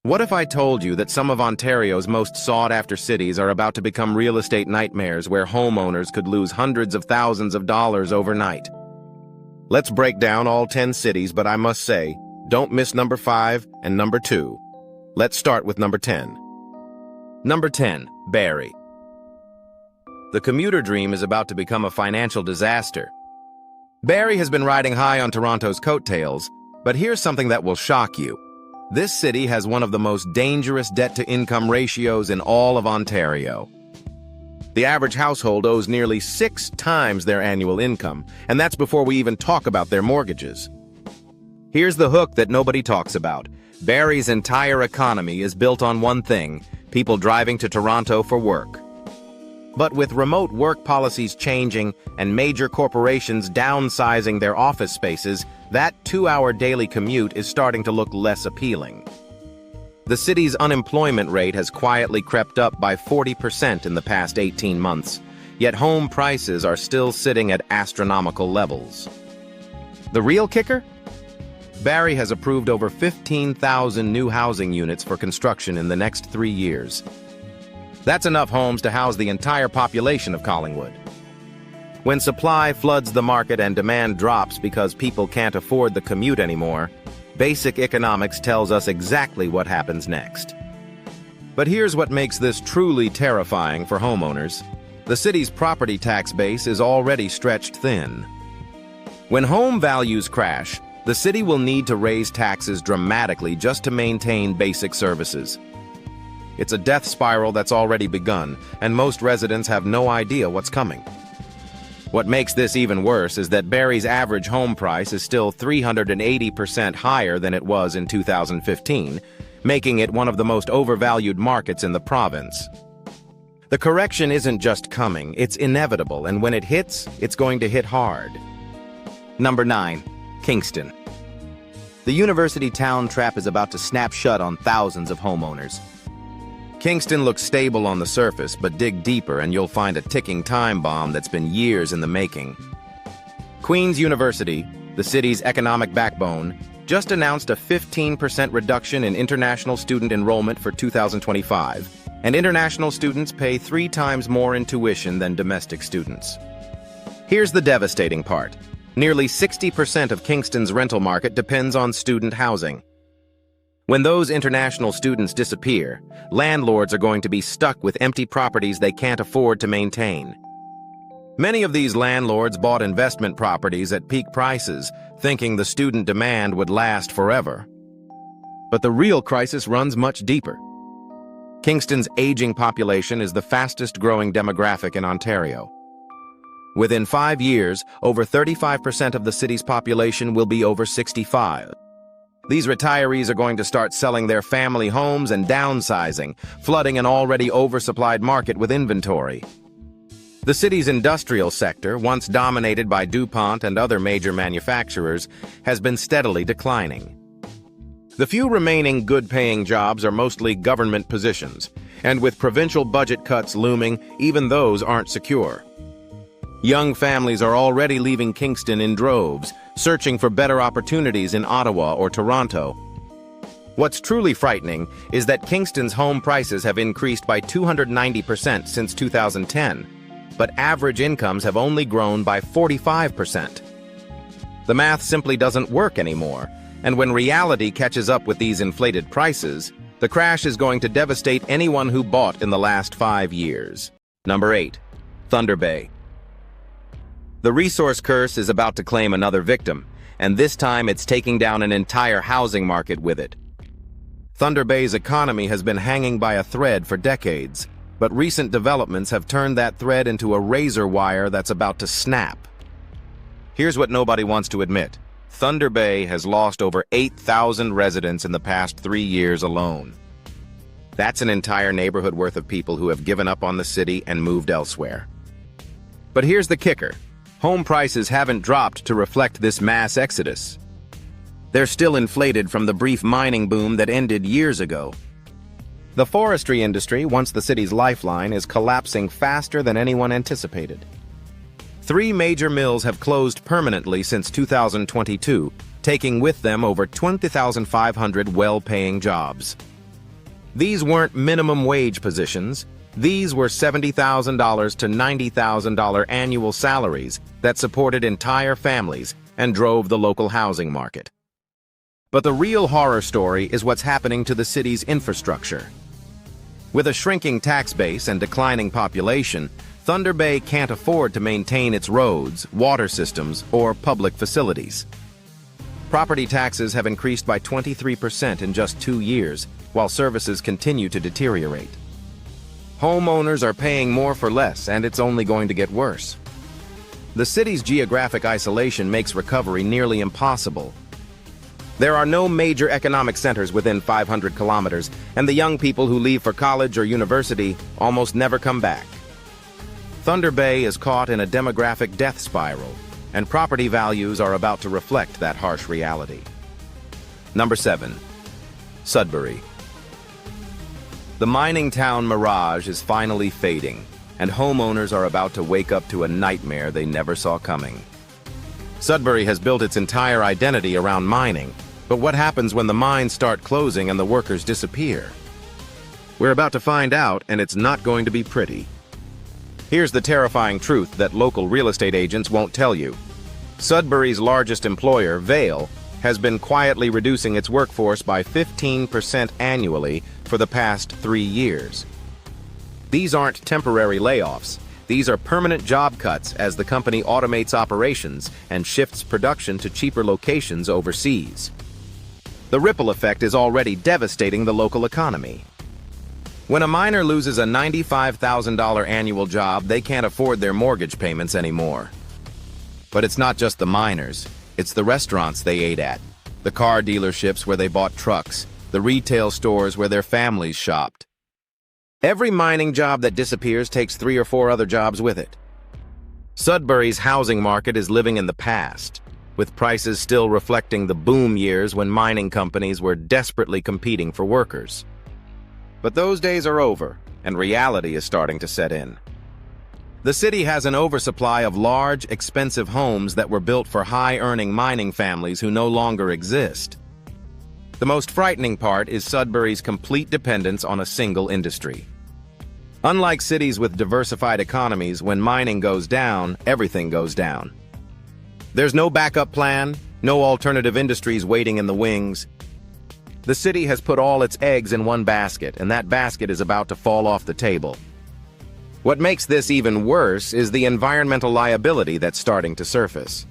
What if I told you that some of Ontario's most sought-after cities are about to become real estate nightmares where homeowners could lose hundreds of thousands of dollars overnight? Let's break down all 10 cities, but I must say, don't miss number 5 and number 2. Let's start with number 10. Number 10, Barrie. The commuter dream is about to become a financial disaster. Barrie has been riding high on Toronto's coattails, but here's something that will shock you. This city has one of the most dangerous debt-to-income ratios in all of Ontario. The average household owes nearly 6 times their annual income, and that's before we even talk about their mortgages. Here's the hook that nobody talks about. Barrie's entire economy is built on one thing: people driving to Toronto for work. But with remote work policies changing and major corporations downsizing their office spaces, that 2-hour daily commute is starting to look less appealing. The city's unemployment rate has quietly crept up by 40% in the past 18 months, yet home prices are still sitting at astronomical levels. The real kicker? Barrie has approved over 15,000 new housing units for construction in the next 3 years. That's enough homes to house the entire population of Collingwood. When supply floods the market and demand drops because people can't afford the commute anymore, basic economics tells us exactly what happens next. But here's what makes this truly terrifying for homeowners. The city's property tax base is already stretched thin. When home values crash, the city will need to raise taxes dramatically just to maintain basic services. It's a death spiral that's already begun, and most residents have no idea what's coming. What makes this even worse is that Barrie's average home price is still 380% higher than it was in 2015, making it one of the most overvalued markets in the province. The correction isn't just coming, it's inevitable, and when it hits, it's going to hit hard. Number 9, Kingston. The university town trap is about to snap shut on thousands of homeowners. Kingston looks stable on the surface, but dig deeper and you'll find a ticking time bomb that's been years in the making. Queen's University, the city's economic backbone, just announced a 15% reduction in international student enrollment for 2025, and international students pay 3 times more in tuition than domestic students. Here's the devastating part. Nearly 60% of Kingston's rental market depends on student housing. When those international students disappear, landlords are going to be stuck with empty properties they can't afford to maintain. Many of these landlords bought investment properties at peak prices, thinking the student demand would last forever. But the real crisis runs much deeper. Kingston's aging population is the fastest-growing demographic in Ontario. Within 5 years, over 35% of the city's population will be over 65. These retirees are going to start selling their family homes and downsizing, flooding an already oversupplied market with inventory. The city's industrial sector, once dominated by DuPont and other major manufacturers, has been steadily declining. The few remaining good-paying jobs are mostly government positions, and with provincial budget cuts looming, even those aren't secure. Young families are already leaving Kingston in droves, searching for better opportunities in Ottawa or Toronto. What's truly frightening is that Kingston's home prices have increased by 290% since 2010, but average incomes have only grown by 45%. The math simply doesn't work anymore, and when reality catches up with these inflated prices, the crash is going to devastate anyone who bought in the last 5 years. Number 8, Thunder Bay. The resource curse is about to claim another victim, and this time it's taking down an entire housing market with it. Thunder Bay's economy has been hanging by a thread for decades, but recent developments have turned that thread into a razor wire that's about to snap. Here's what nobody wants to admit. Thunder Bay has lost over 8,000 residents in the past 3 years alone. That's an entire neighborhood worth of people who have given up on the city and moved elsewhere. But here's the kicker. Home prices haven't dropped to reflect this mass exodus. They're still inflated from the brief mining boom that ended years ago. The forestry industry, once the city's lifeline, is collapsing faster than anyone anticipated. 3 major mills have closed permanently since 2022, taking with them over 20,500 well-paying jobs. These weren't minimum wage positions. These were $70,000 to $90,000 annual salaries that supported entire families and drove the local housing market. But the real horror story is what's happening to the city's infrastructure. With a shrinking tax base and declining population, Thunder Bay can't afford to maintain its roads, water systems, or public facilities. Property taxes have increased by 23% in just 2 years, while services continue to deteriorate. Homeowners are paying more for less, and it's only going to get worse. The city's geographic isolation makes recovery nearly impossible. There are no major economic centers within 500 kilometers, and the young people who leave for college or university almost never come back. Thunder Bay is caught in a demographic death spiral, and property values are about to reflect that harsh reality. Number 7. Sudbury. The mining town mirage is finally fading, and homeowners are about to wake up to a nightmare they never saw coming. Sudbury has built its entire identity around mining, but what happens when the mines start closing and the workers disappear? We're about to find out, and it's not going to be pretty. Here's the terrifying truth that local real estate agents won't tell you. Sudbury's largest employer, Vail, has been quietly reducing its workforce by 15% annually for the past 3 years. These aren't temporary layoffs. These are permanent job cuts as the company automates operations and shifts production to cheaper locations overseas. The ripple effect is already devastating the local economy. When a miner loses a $95,000 annual job, they can't afford their mortgage payments anymore. But it's not just the miners. It's the restaurants they ate at, the car dealerships where they bought trucks, the retail stores where their families shopped. Every mining job that disappears takes 3 or 4 other jobs with it. Sudbury's housing market is living in the past, with prices still reflecting the boom years when mining companies were desperately competing for workers. But those days are over, and reality is starting to set in. The city has an oversupply of large, expensive homes that were built for high-earning mining families who no longer exist. The most frightening part is Sudbury's complete dependence on a single industry. Unlike cities with diversified economies, when mining goes down, everything goes down. There's no backup plan, no alternative industries waiting in the wings. The city has put all its eggs in one basket, and that basket is about to fall off the table. What makes this even worse is the environmental liability that's starting to surface.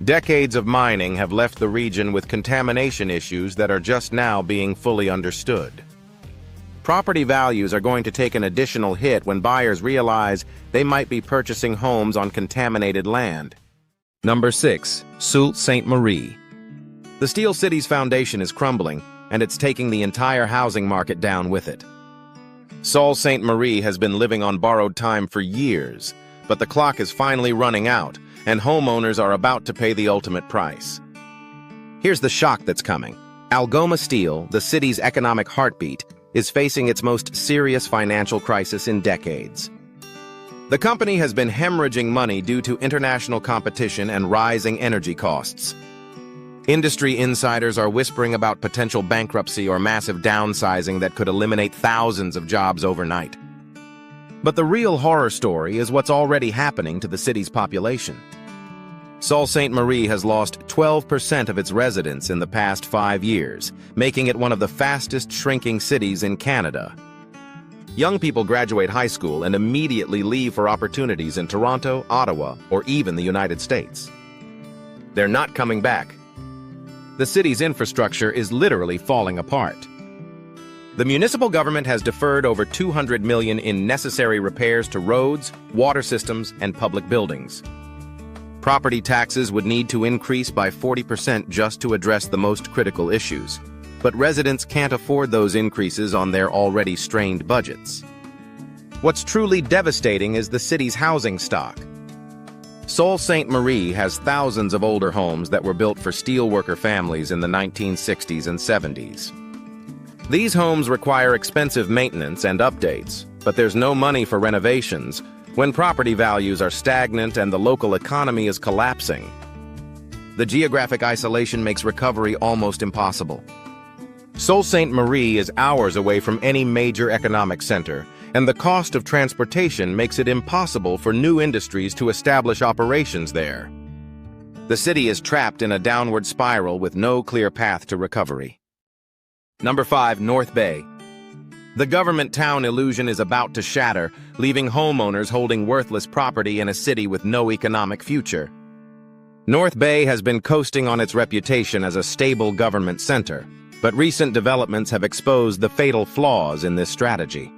Decades of mining have left the region with contamination issues that are just now being fully understood. Property values are going to take an additional hit when buyers realize they might be purchasing homes on contaminated land. Number 6. Sault Ste. Marie. The Steel City's foundation is crumbling, and it's taking the entire housing market down with it. Sault Ste. Marie has been living on borrowed time for years, but the clock is finally running out, and homeowners are about to pay the ultimate price. Here's the shock that's coming. Algoma Steel, the city's economic heartbeat, is facing its most serious financial crisis in decades. The company has been hemorrhaging money due to international competition and rising energy costs. Industry insiders are whispering about potential bankruptcy or massive downsizing that could eliminate thousands of jobs overnight. But the real horror story is what's already happening to the city's population. Sault Ste. Marie has lost 12% of its residents in the past 5 years, making it one of the fastest shrinking cities in Canada. Young people graduate high school and immediately leave for opportunities in Toronto, Ottawa, or even the United States. They're not coming back. The city's infrastructure is literally falling apart. The municipal government has deferred over $200 million in necessary repairs to roads, water systems, and public buildings. Property taxes would need to increase by 40% just to address the most critical issues, but residents can't afford those increases on their already strained budgets. What's truly devastating is the city's housing stock. Sault Ste. Marie has thousands of older homes that were built for steelworker families in the 1960s and 70s. These homes require expensive maintenance and updates, but there's no money for renovations when property values are stagnant and the local economy is collapsing. The geographic isolation makes recovery almost impossible. Sault Ste. Marie is hours away from any major economic center, and the cost of transportation makes it impossible for new industries to establish operations there. The city is trapped in a downward spiral with no clear path to recovery. Number 5, North Bay. The government town illusion is about to shatter, leaving homeowners holding worthless property in a city with no economic future. North Bay has been coasting on its reputation as a stable government center, but recent developments have exposed the fatal flaws in this strategy.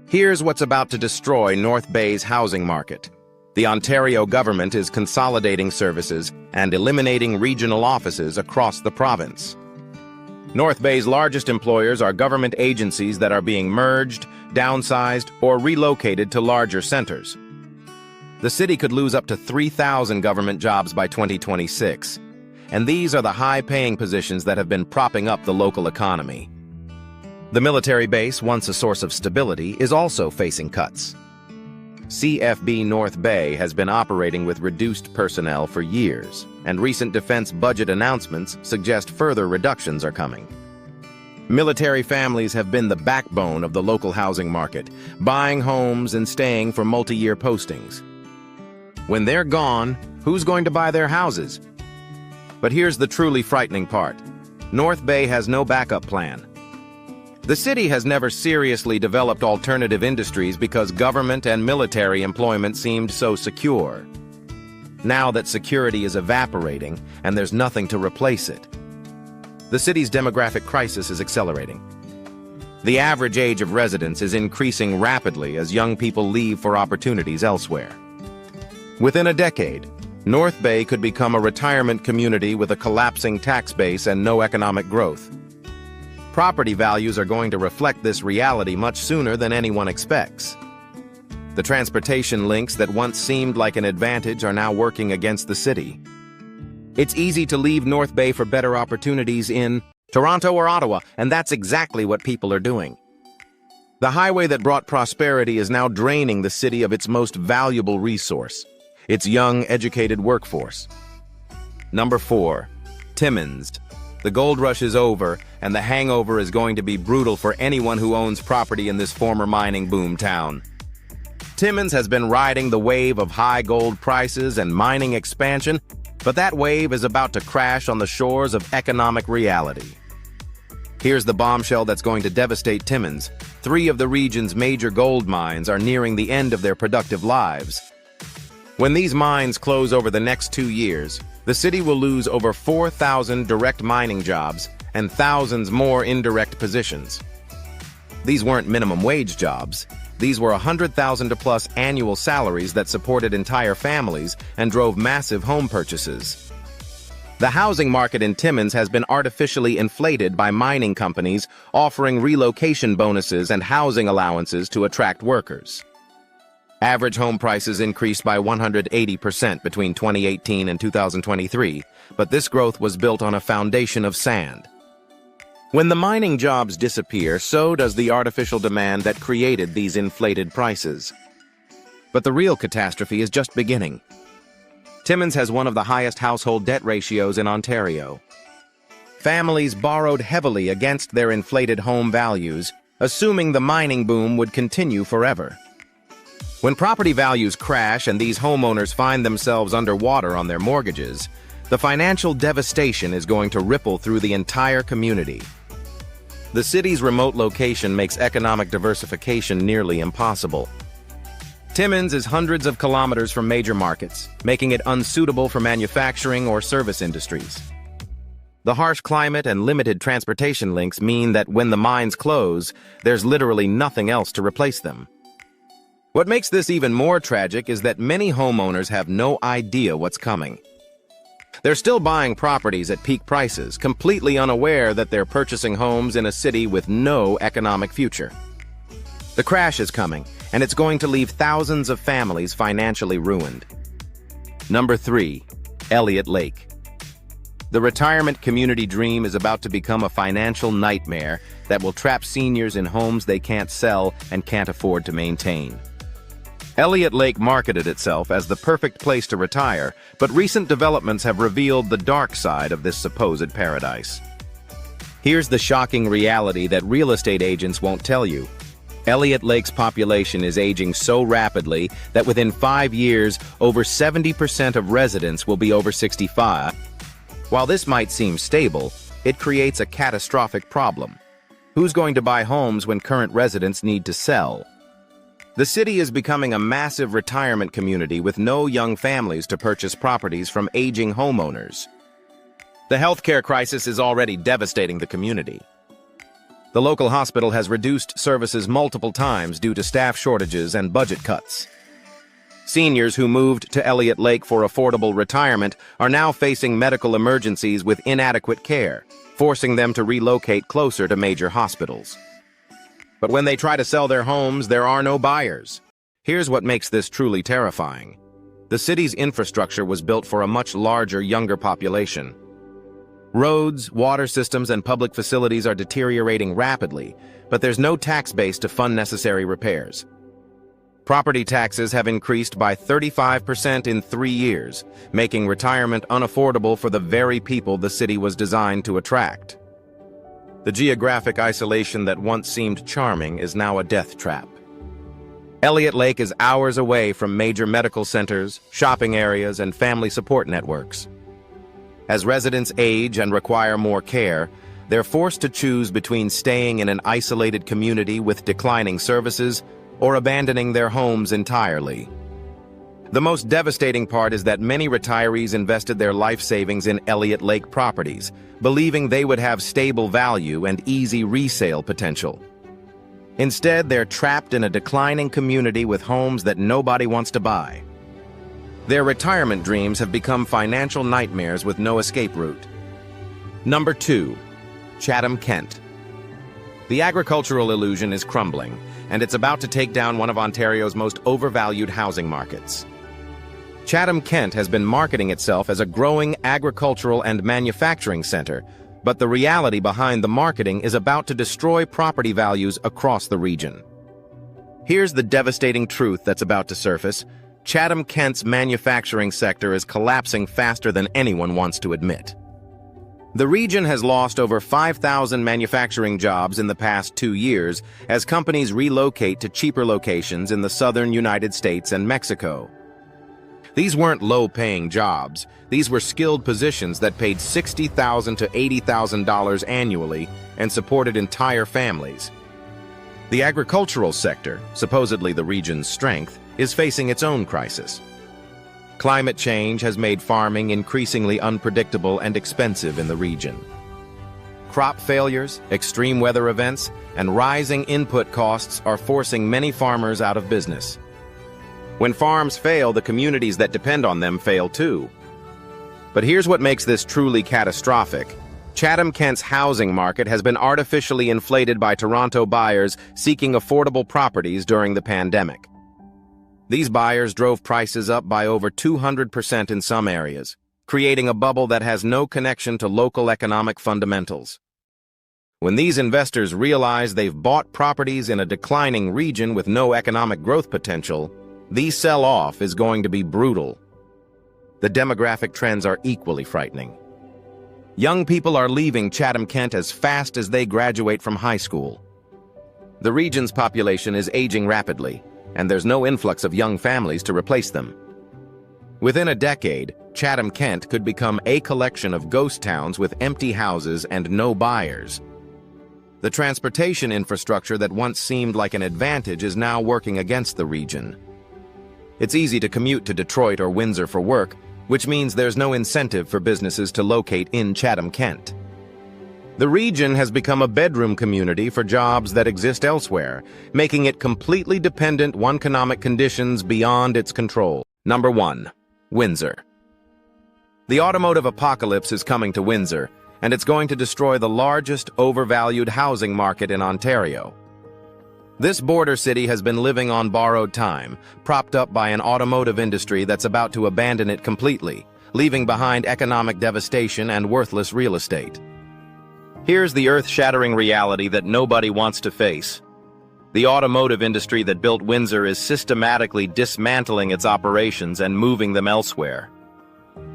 Here's what's about to destroy North Bay's housing market. The Ontario government is consolidating services and eliminating regional offices across the province. North Bay's largest employers are government agencies that are being merged, downsized, or relocated to larger centers. The city could lose up to 3,000 government jobs by 2026, and these are the high-paying positions that have been propping up the local economy. The military base, once a source of stability, is also facing cuts. CFB North Bay has been operating with reduced personnel for years, and recent defense budget announcements suggest further reductions are coming. Military families have been the backbone of the local housing market, buying homes and staying for multi-year postings. When they're gone, who's going to buy their houses? But here's the truly frightening part. North Bay has no backup plan. The city has never seriously developed alternative industries because government and military employment seemed so secure. Now that security is evaporating and there's nothing to replace it, the city's demographic crisis is accelerating. The average age of residents is increasing rapidly as young people leave for opportunities elsewhere. Within a decade, North Bay could become a retirement community with a collapsing tax base and no economic growth. Property values are going to reflect this reality much sooner than anyone expects. The transportation links that once seemed like an advantage are now working against the city. It's easy to leave North Bay for better opportunities in Toronto or Ottawa, and that's exactly what people are doing. The highway that brought prosperity is now draining the city of its most valuable resource, its young, educated workforce. Number 4, Timmins. The gold rush is over, and the hangover is going to be brutal for anyone who owns property in this former mining boom town. Timmins has been riding the wave of high gold prices and mining expansion, but that wave is about to crash on the shores of economic reality. Here's the bombshell that's going to devastate Timmins. 3 of the region's major gold mines are nearing the end of their productive lives. When these mines close over the next 2 years, the city will lose over 4,000 direct mining jobs and thousands more indirect positions. These weren't minimum wage jobs. These were $100,000+ annual salaries that supported entire families and drove massive home purchases. The housing market in Timmins has been artificially inflated by mining companies offering relocation bonuses and housing allowances to attract workers. Average home prices increased by 180% between 2018 and 2023, but this growth was built on a foundation of sand. When the mining jobs disappear, so does the artificial demand that created these inflated prices. But the real catastrophe is just beginning. Timmins has one of the highest household debt ratios in Ontario. Families borrowed heavily against their inflated home values, assuming the mining boom would continue forever. When property values crash and these homeowners find themselves underwater on their mortgages, the financial devastation is going to ripple through the entire community. The city's remote location makes economic diversification nearly impossible. Timmins is hundreds of kilometers from major markets, making it unsuitable for manufacturing or service industries. The harsh climate and limited transportation links mean that when the mines close, there's literally nothing else to replace them. What makes this even more tragic is that many homeowners have no idea what's coming. They're still buying properties at peak prices, completely unaware that they're purchasing homes in a city with no economic future. The crash is coming, and it's going to leave thousands of families financially ruined. Number 3, Elliot Lake. The retirement community dream is about to become a financial nightmare that will trap seniors in homes they can't sell and can't afford to maintain. Elliot Lake marketed itself as the perfect place to retire, but recent developments have revealed the dark side of this supposed paradise. Here's the shocking reality that real estate agents won't tell you. Elliot Lake's population is aging so rapidly that within 5 years, over 70% of residents will be over 65. While this might seem stable, it creates a catastrophic problem. Who's going to buy homes when current residents need to sell? The city is becoming a massive retirement community with no young families to purchase properties from aging homeowners. The healthcare crisis is already devastating the community. The local hospital has reduced services multiple times due to staff shortages and budget cuts. Seniors who moved to Elliot Lake for affordable retirement are now facing medical emergencies with inadequate care, forcing them to relocate closer to major hospitals. But when they try to sell their homes, there are no buyers. Here's what makes this truly terrifying. The city's infrastructure was built for a much larger, younger population. Roads, water systems, and public facilities are deteriorating rapidly, but there's no tax base to fund necessary repairs. Property taxes have increased by 35% in 3 years, making retirement unaffordable for the very people the city was designed to attract. The geographic isolation that once seemed charming is now a death trap. Elliot Lake is hours away from major medical centers, shopping areas, and family support networks. As residents age and require more care, they're forced to choose between staying in an isolated community with declining services or abandoning their homes entirely. The most devastating part is that many retirees invested their life savings in Elliot Lake properties, believing they would have stable value and easy resale potential. Instead, they're trapped in a declining community with homes that nobody wants to buy. Their retirement dreams have become financial nightmares with no escape route. Number 2. Chatham-Kent. The agricultural illusion is crumbling, and it's about to take down one of Ontario's most overvalued housing markets. Chatham-Kent has been marketing itself as a growing agricultural and manufacturing center, but the reality behind the marketing is about to destroy property values across the region. Here's the devastating truth that's about to surface. Chatham-Kent's manufacturing sector is collapsing faster than anyone wants to admit. The region has lost over 5,000 manufacturing jobs in the past 2 years as companies relocate to cheaper locations in the southern United States and Mexico. These weren't low-paying jobs. These were skilled positions that paid $60,000 to $80,000 annually and supported entire families. The agricultural sector, supposedly the region's strength, is facing its own crisis. Climate change has made farming increasingly unpredictable and expensive in the region. Crop failures, extreme weather events, and rising input costs are forcing many farmers out of business. When farms fail, the communities that depend on them fail too. But here's what makes this truly catastrophic. Chatham-Kent's housing market has been artificially inflated by Toronto buyers seeking affordable properties during the pandemic. These buyers drove prices up by over 200% in some areas, creating a bubble that has no connection to local economic fundamentals. When these investors realize they've bought properties in a declining region with no economic growth potential, the sell-off is going to be brutal. The demographic trends are equally frightening. Young people are leaving Chatham-Kent as fast as they graduate from high school. The region's population is aging rapidly, and there's no influx of young families to replace them. Within a decade, Chatham-Kent could become a collection of ghost towns with empty houses and no buyers. The transportation infrastructure that once seemed like an advantage is now working against the region. It's easy to commute to Detroit or Windsor for work, which means there's no incentive for businesses to locate in Chatham-Kent. The region has become a bedroom community for jobs that exist elsewhere, making it completely dependent on economic conditions beyond its control. Number 1. Windsor. The automotive apocalypse is coming to Windsor, and it's going to destroy the largest overvalued housing market in Ontario. This border city has been living on borrowed time, propped up by an automotive industry that's about to abandon it completely, leaving behind economic devastation and worthless real estate. Here's the earth-shattering reality that nobody wants to face. The automotive industry that built Windsor is systematically dismantling its operations and moving them elsewhere.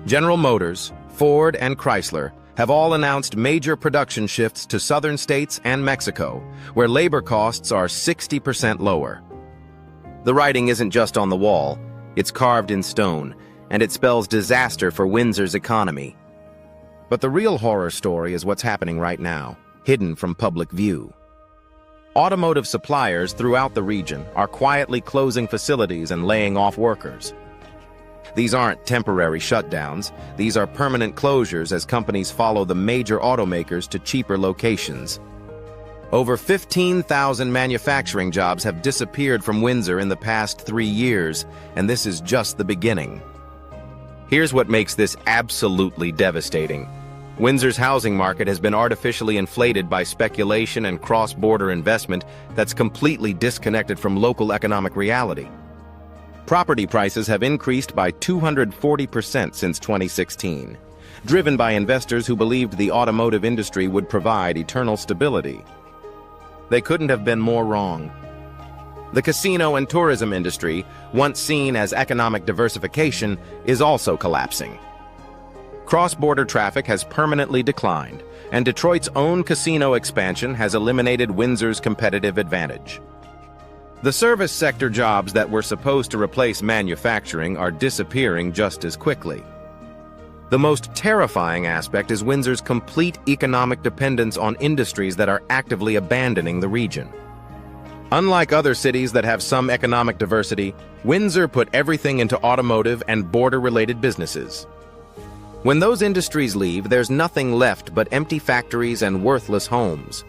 General Motors, Ford, and Chrysler have all announced major production shifts to southern states and Mexico, where labor costs are 60% lower. The writing isn't just on the wall, it's carved in stone, and it spells disaster for Windsor's economy. But the real horror story is what's happening right now, hidden from public view. Automotive suppliers throughout the region are quietly closing facilities and laying off workers. These aren't temporary shutdowns, these are permanent closures as companies follow the major automakers to cheaper locations. Over 15,000 manufacturing jobs have disappeared from Windsor in the past 3 years, and this is just the beginning. Here's what makes this absolutely devastating. Windsor's housing market has been artificially inflated by speculation and cross-border investment that's completely disconnected from local economic reality. Property prices have increased by 240% since 2016, driven by investors who believed the automotive industry would provide eternal stability. They couldn't have been more wrong. The casino and tourism industry, once seen as economic diversification, is also collapsing. Cross-border traffic has permanently declined, and Detroit's own casino expansion has eliminated Windsor's competitive advantage. The service sector jobs that were supposed to replace manufacturing are disappearing just as quickly. The most terrifying aspect is Windsor's complete economic dependence on industries that are actively abandoning the region. Unlike other cities that have some economic diversity, Windsor put everything into automotive and border-related businesses. When those industries leave, there's nothing left but empty factories and worthless homes.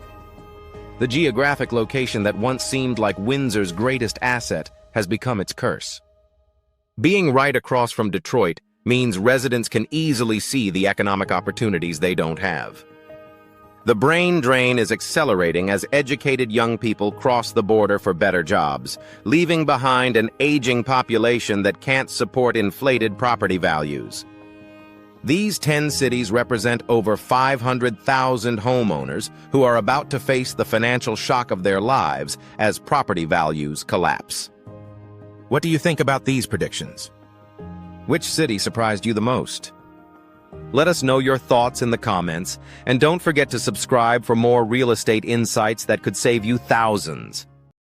The geographic location that once seemed like Windsor's greatest asset has become its curse. Being right across from Detroit means residents can easily see the economic opportunities they don't have. The brain drain is accelerating as educated young people cross the border for better jobs, leaving behind an aging population that can't support inflated property values. These 10 cities represent over 500,000 homeowners who are about to face the financial shock of their lives as property values collapse. What do you think about these predictions? Which city surprised you the most? Let us know your thoughts in the comments, and don't forget to subscribe for more real estate insights that could save you thousands.